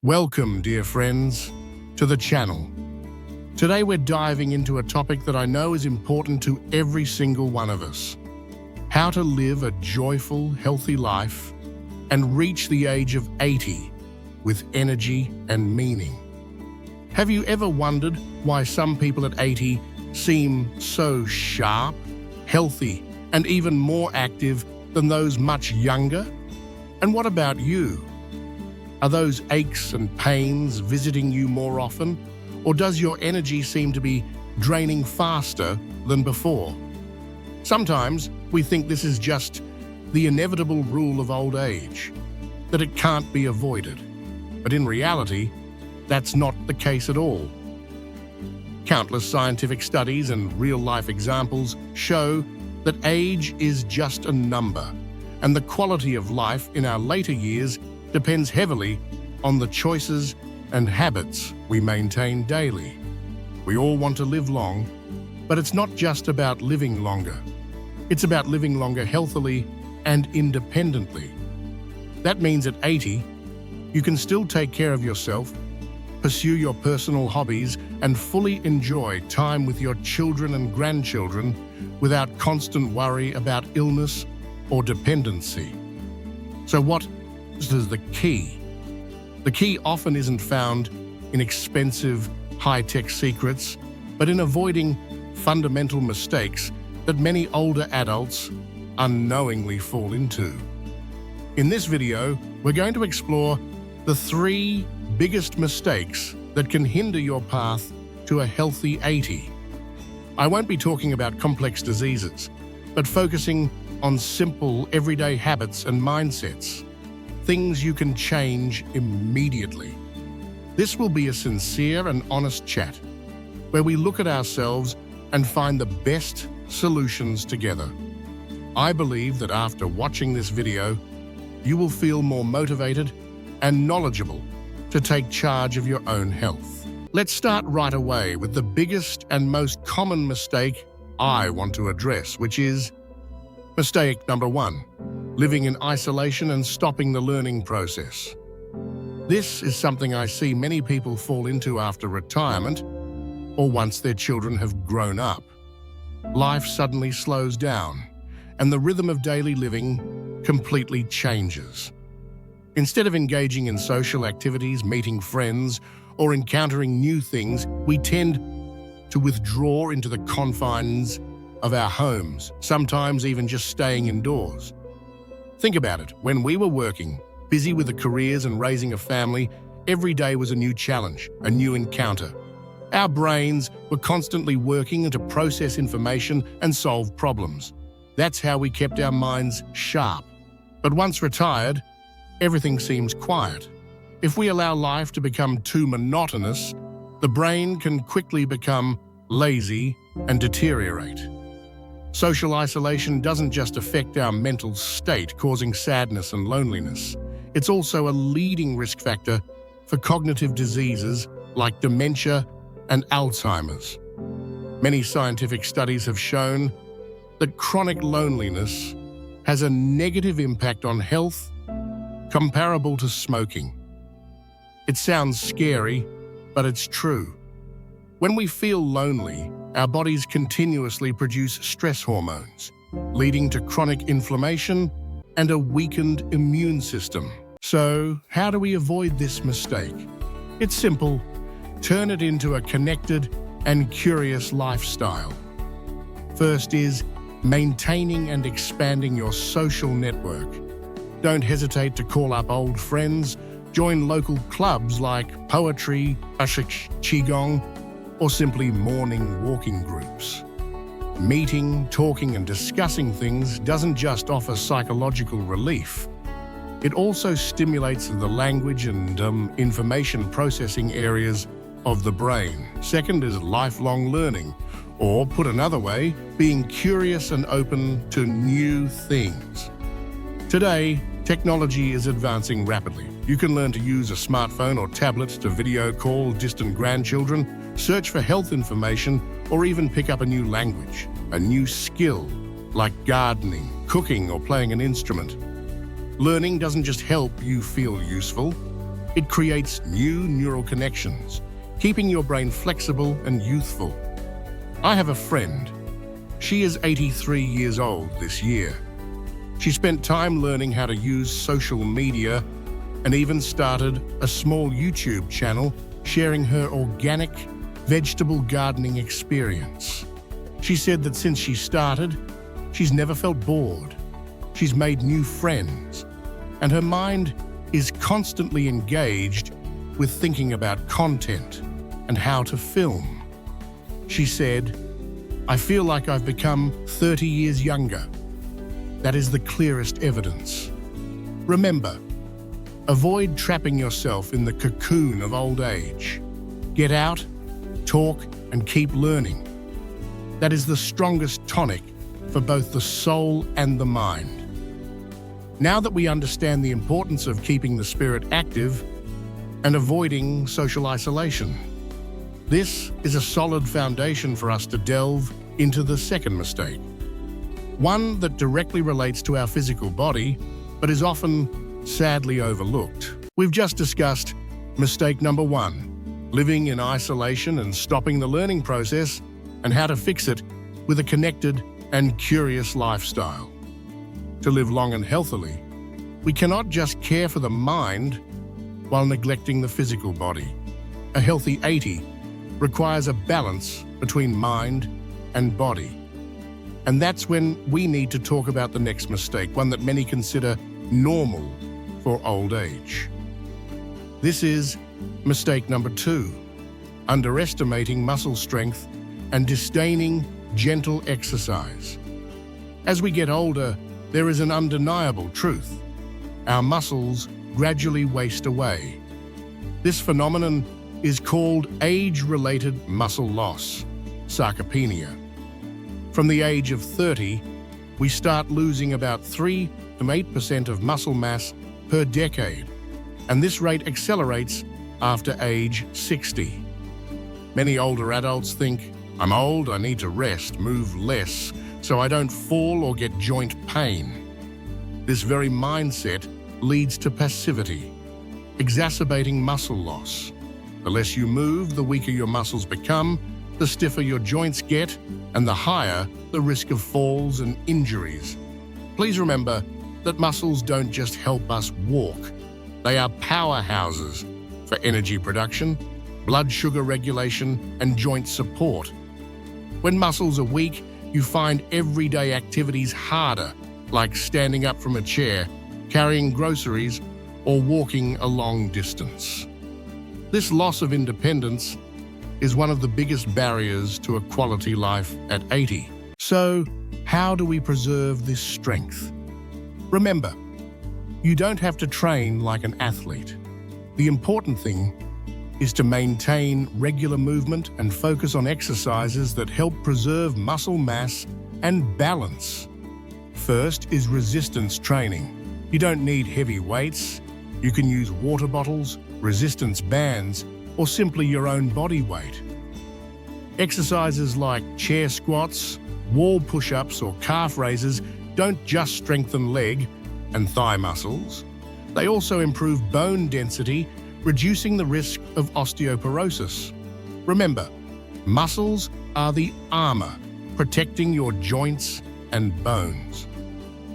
Welcome, dear friends, to the channel. Today we're diving into a topic that I know is important to every single one of us. How to live a joyful, healthy life and reach the age of 80 with energy and meaning. Have you ever wondered why some people at 80 seem so sharp, healthy, and even more active than those much younger? And what about you? Are those aches and pains visiting you more often, or does your energy seem to be draining faster than before? Sometimes we think this is just the inevitable rule of old age, that it can't be avoided. But in reality, that's not the case at all. Countless scientific studies and real-life examples show that age is just a number, and the quality of life in our later years depends heavily on the choices and habits we maintain daily. We all want to live long, but it's not just about living longer. It's about living longer healthily and independently. That means at 80, you can still take care of yourself, pursue your personal hobbies, and fully enjoy time with your children and grandchildren without constant worry about illness or dependency. So what is the key? The key often isn't found in expensive, high-tech secrets, but in avoiding fundamental mistakes that many older adults unknowingly fall into. In this video, we're going to explore the 3 biggest mistakes that can hinder your path to a healthy 80. I won't be talking about complex diseases, but focusing on simple, everyday habits and mindsets. Things you can change immediately. This will be a sincere and honest chat, where we look at ourselves and find the best solutions together. I believe that after watching this video, you will feel more motivated and knowledgeable to take charge of your own health. Let's start right away with the biggest and most common mistake I want to address, which is mistake number 1. Living in isolation and stopping the learning process. This is something I see many people fall into after retirement or once their children have grown up. Life suddenly slows down, and the rhythm of daily living completely changes. Instead of engaging in social activities, meeting friends, or encountering new things, we tend to withdraw into the confines of our homes, sometimes even just staying indoors. Think about it. When we were working, busy with the careers and raising a family, every day was a new challenge, a new encounter. Our brains were constantly working to process information and solve problems. That's how we kept our minds sharp. But once retired, everything seems quiet. If we allow life to become too monotonous, the brain can quickly become lazy and deteriorate. Social isolation doesn't just affect our mental state, causing sadness and loneliness. It's also a leading risk factor for cognitive diseases like dementia and Alzheimer's. Many scientific studies have shown that chronic loneliness has a negative impact on health comparable to smoking. It sounds scary, but it's true. When we feel lonely, our bodies continuously produce stress hormones, leading to chronic inflammation and a weakened immune system. So, how do we avoid this mistake? It's simple. Turn it into a connected and curious lifestyle. First is maintaining and expanding your social network. Don't hesitate to call up old friends, join local clubs like poetry, qigong, or simply morning walking groups. Meeting, talking, and discussing things doesn't just offer psychological relief. It also stimulates the language and information processing areas of the brain. Second is lifelong learning, or put another way, being curious and open to new things. Today, technology is advancing rapidly. You can learn to use a smartphone or tablet to video call distant grandchildren, search for health information, or even pick up a new language, a new skill, like gardening, cooking, or playing an instrument. Learning doesn't just help you feel useful, It creates new neural connections, keeping your brain flexible and youthful. I have a friend. She is 83 years old this year. She spent time learning how to use social media and even started a small YouTube channel sharing her organic vegetable gardening experience. She said that since she started, she's never felt bored. She's made new friends, and her mind is constantly engaged with thinking about content and how to film. She said, "I feel like I've become 30 years younger." That is the clearest evidence. Remember, avoid trapping yourself in the cocoon of old age. Get out, talk, and keep learning. That is the strongest tonic for both the soul and the mind. Now that we understand the importance of keeping the spirit active and avoiding social isolation, this is a solid foundation for us to delve into the second mistake. One that directly relates to our physical body, but is often sadly overlooked. We've just discussed mistake number 1, living in isolation and stopping the learning process, and how to fix it with a connected and curious lifestyle. To live long and healthily, we cannot just care for the mind while neglecting the physical body. A healthy 80 requires a balance between mind and body. And that's when we need to talk about the next mistake, one that many consider normal for old age. This is mistake number 2, underestimating muscle strength and disdaining gentle exercise. As we get older, there is an undeniable truth. Our muscles gradually waste away. This phenomenon is called age-related muscle loss, sarcopenia. From the age of 30, we start losing about 3 to 8% of muscle mass per decade, and this rate accelerates after age 60. Many older adults think, "I'm old, I need to rest, move less, so I don't fall or get joint pain." This very mindset leads to passivity, exacerbating muscle loss. The less you move, the weaker your muscles become, the stiffer your joints get, and the higher the risk of falls and injuries. Please remember that muscles don't just help us walk. They are powerhouses for energy production, blood sugar regulation, and joint support. When muscles are weak, you find everyday activities harder, like standing up from a chair, carrying groceries, or walking a long distance. This loss of independence is one of the biggest barriers to a quality life at 80. So, how do we preserve this strength? Remember, you don't have to train like an athlete. The important thing is to maintain regular movement and focus on exercises that help preserve muscle mass and balance. First is resistance training. You don't need heavy weights. You can use water bottles, resistance bands, or simply your own body weight. Exercises like chair squats, wall push-ups, or calf raises don't just strengthen leg and thigh muscles. They also improve bone density, reducing the risk of osteoporosis. Remember, muscles are the armor, protecting your joints and bones.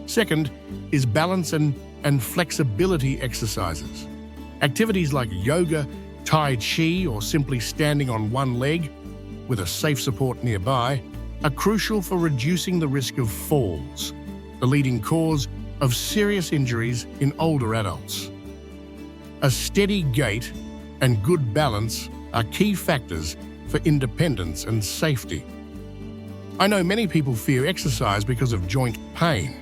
Second is balance and flexibility exercises. Activities like yoga, Tai Chi, or simply standing on one leg with a safe support nearby are crucial for reducing the risk of falls, the leading cause of serious injuries in older adults. A steady gait and good balance are key factors for independence and safety. I know many people fear exercise because of joint pain,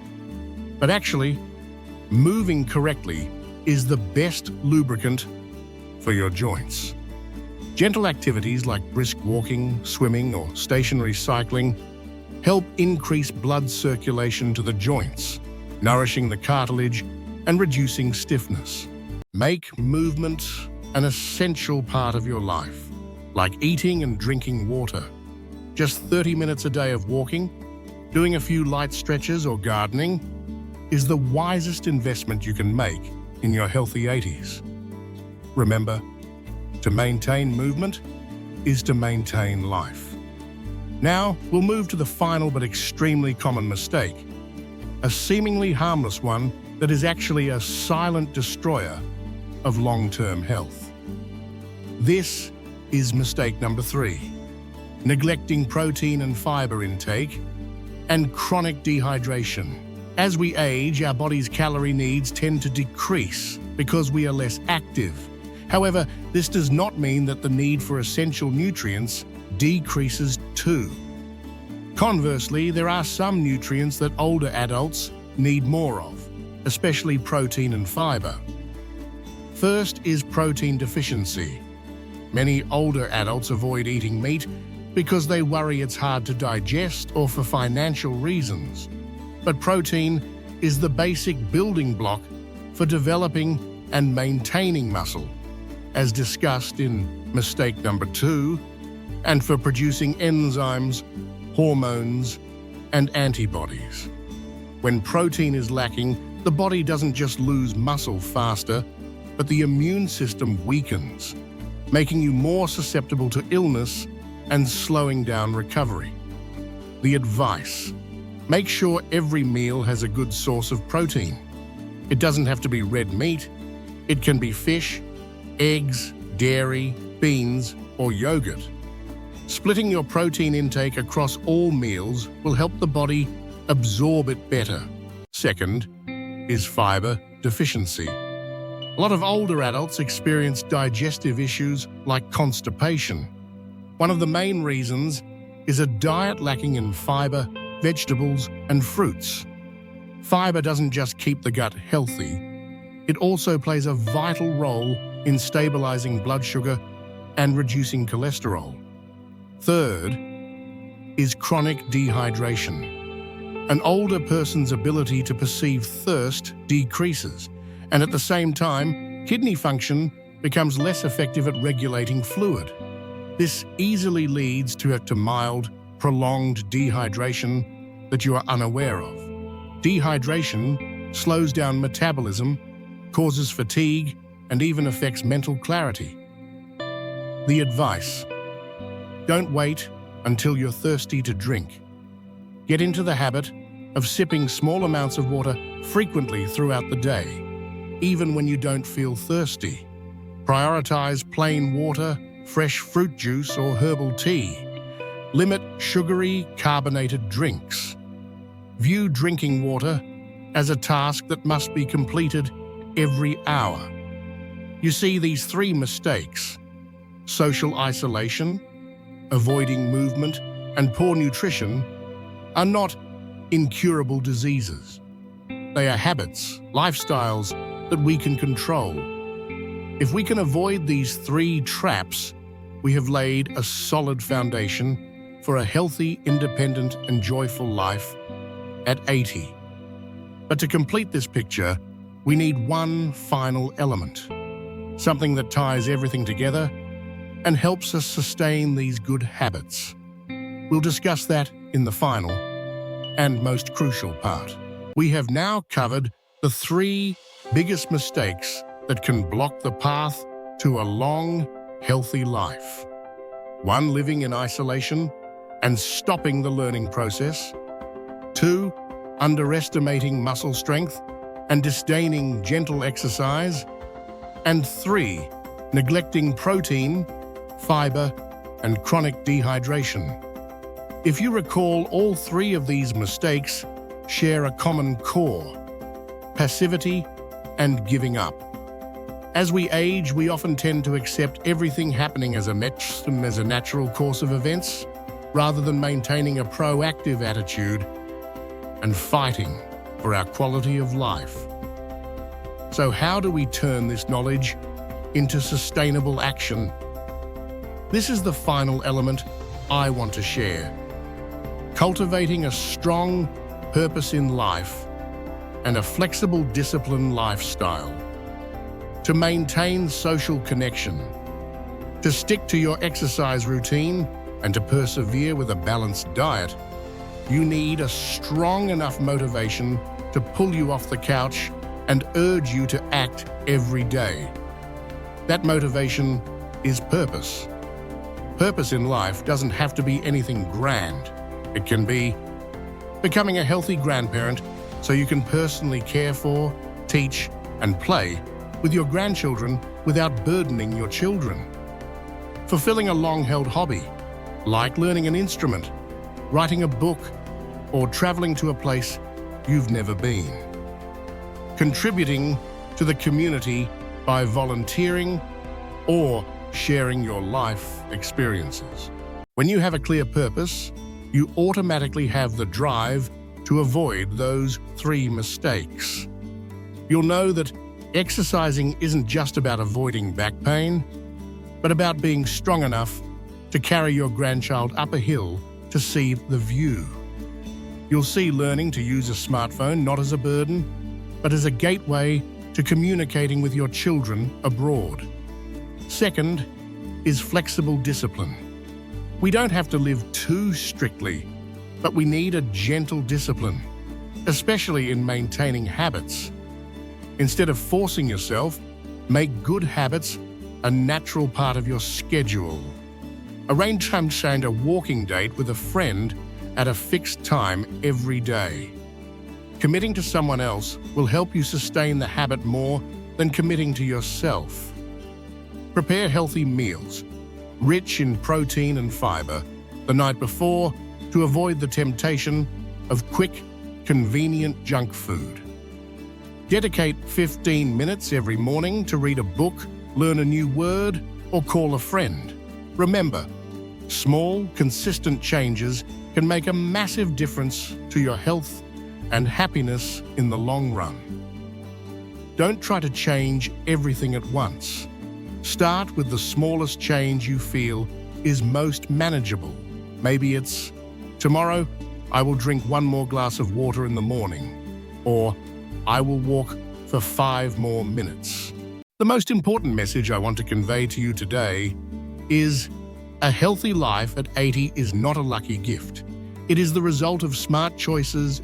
but actually, moving correctly is the best lubricant for your joints. Gentle activities like brisk walking, swimming, or stationary cycling help increase blood circulation to the joints, nourishing the cartilage and reducing stiffness. Make movement an essential part of your life, like eating and drinking water. Just 30 minutes a day of walking, doing a few light stretches, or gardening is the wisest investment you can make in your healthy 80s. Remember, to maintain movement is to maintain life. Now, we'll move to the final but extremely common mistake, a seemingly harmless one that is actually a silent destroyer of long-term health. This is mistake number 3, neglecting protein and fiber intake and chronic dehydration. As we age, our body's calorie needs tend to decrease because we are less active. However, this does not mean that the need for essential nutrients decreases too. Conversely, there are some nutrients that older adults need more of, especially protein and fiber. First is protein deficiency. Many older adults avoid eating meat because they worry it's hard to digest or for financial reasons. But protein is the basic building block for developing and maintaining muscle, as discussed in mistake number 2, and for producing enzymes, hormones, and antibodies. When protein is lacking, the body doesn't just lose muscle faster, but the immune system weakens, making you more susceptible to illness and slowing down recovery. The advice: make sure every meal has a good source of protein. It doesn't have to be red meat. It can be fish, eggs, dairy, beans, or yogurt. Splitting your protein intake across all meals will help the body absorb it better. Second is fiber deficiency. A lot of older adults experience digestive issues like constipation. One of the main reasons is a diet lacking in fiber, vegetables, and fruits. Fiber doesn't just keep the gut healthy, it also plays a vital role in stabilizing blood sugar and reducing cholesterol. Third is chronic dehydration. An older person's ability to perceive thirst decreases, and at the same time, kidney function becomes less effective at regulating fluid. This easily leads to mild, prolonged dehydration that you are unaware of. Dehydration slows down metabolism, causes fatigue, and even affects mental clarity. The advice: don't wait until you're thirsty to drink. Get into the habit of sipping small amounts of water frequently throughout the day, even when you don't feel thirsty. Prioritize plain water, fresh fruit juice, or herbal tea. Limit sugary, carbonated drinks. View drinking water as a task that must be completed every hour. You see, these 3 mistakes, social isolation, avoiding movement, and poor nutrition, are not incurable diseases. They are habits, lifestyles that we can control. If we can avoid these 3 traps, we have laid a solid foundation for a healthy, independent, and joyful life at 80. But to complete this picture, we need one final element, something that ties everything together and helps us sustain these good habits. We'll discuss that in the final and most crucial part. We have now covered the 3 biggest mistakes that can block the path to a long, healthy life. 1, living in isolation and stopping the learning process. 2, underestimating muscle strength and disdaining gentle exercise. And 3, neglecting protein, fiber, and chronic dehydration. If you recall, all 3 of these mistakes share a common core: passivity and giving up. As we age, we often tend to accept everything happening as a natural course of events, rather than maintaining a proactive attitude and fighting for our quality of life. So how do we turn this knowledge into sustainable action? This is the final element I want to share: cultivating a strong purpose in life and a flexible, disciplined lifestyle. To maintain social connection, to stick to your exercise routine, and to persevere with a balanced diet, you need a strong enough motivation to pull you off the couch and urge you to act every day. That motivation is purpose. Purpose in life doesn't have to be anything grand. It can be becoming a healthy grandparent so you can personally care for, teach, and play with your grandchildren without burdening your children. Fulfilling a long-held hobby, like learning an instrument, writing a book, or traveling to a place you've never been. Contributing to the community by volunteering or sharing your life experiences. When you have a clear purpose, you automatically have the drive to avoid those 3 mistakes. You'll know that exercising isn't just about avoiding back pain, but about being strong enough to carry your grandchild up a hill to see the view. You'll see learning to use a smartphone not as a burden, but as a gateway to communicating with your children abroad. Second is flexible discipline. We don't have to live too strictly, but we need a gentle discipline, especially in maintaining habits. Instead of forcing yourself, make good habits a natural part of your schedule. Arrange a walking date with a friend at a fixed time every day. Committing to someone else will help you sustain the habit more than committing to yourself. Prepare healthy meals, rich in protein and fiber, the night before to avoid the temptation of quick, convenient junk food. Dedicate 15 minutes every morning to read a book, learn a new word, or call a friend. Remember, small, consistent changes can make a massive difference to your health and happiness in the long run. Don't try to change everything at once. Start with the smallest change you feel is most manageable. Maybe it's, tomorrow, I will drink 1 more glass of water in the morning, or I will walk for 5 more minutes. The most important message I want to convey to you today is a healthy life at 80 is not a lucky gift. It is the result of smart choices.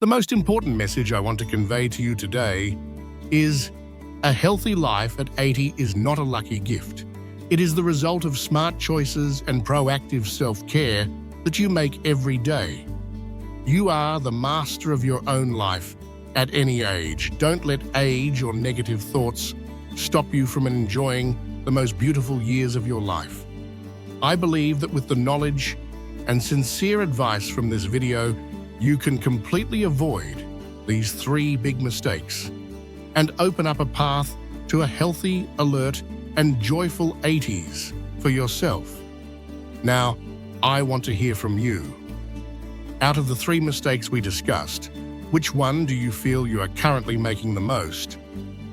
The most important message I want to convey to you today is a healthy life at 80 is not a lucky gift. It is the result of smart choices and proactive self-care that you make every day. You are the master of your own life at any age. Don't let age or negative thoughts stop you from enjoying the most beautiful years of your life. I believe that with the knowledge and sincere advice from this video, you can completely avoid these 3 big mistakes and open up a path to a healthy, alert, and joyful 80s for yourself. Now, I want to hear from you. Out of the 3 mistakes we discussed, which one do you feel you are currently making the most?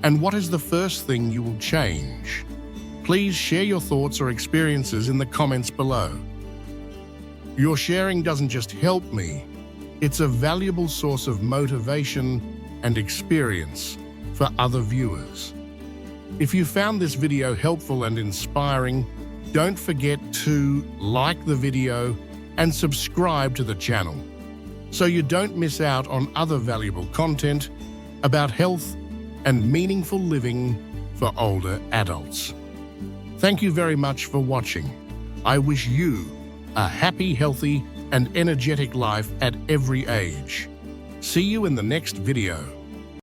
And what is the first thing you will change? Please share your thoughts or experiences in the comments below. Your sharing doesn't just help me, it's a valuable source of motivation and experience for other viewers. If you found this video helpful and inspiring, don't forget to like the video and subscribe to the channel so you don't miss out on other valuable content about health and meaningful living for older adults. Thank you very much for watching. I wish you a happy, healthy, and energetic life at every age. See you in the next video.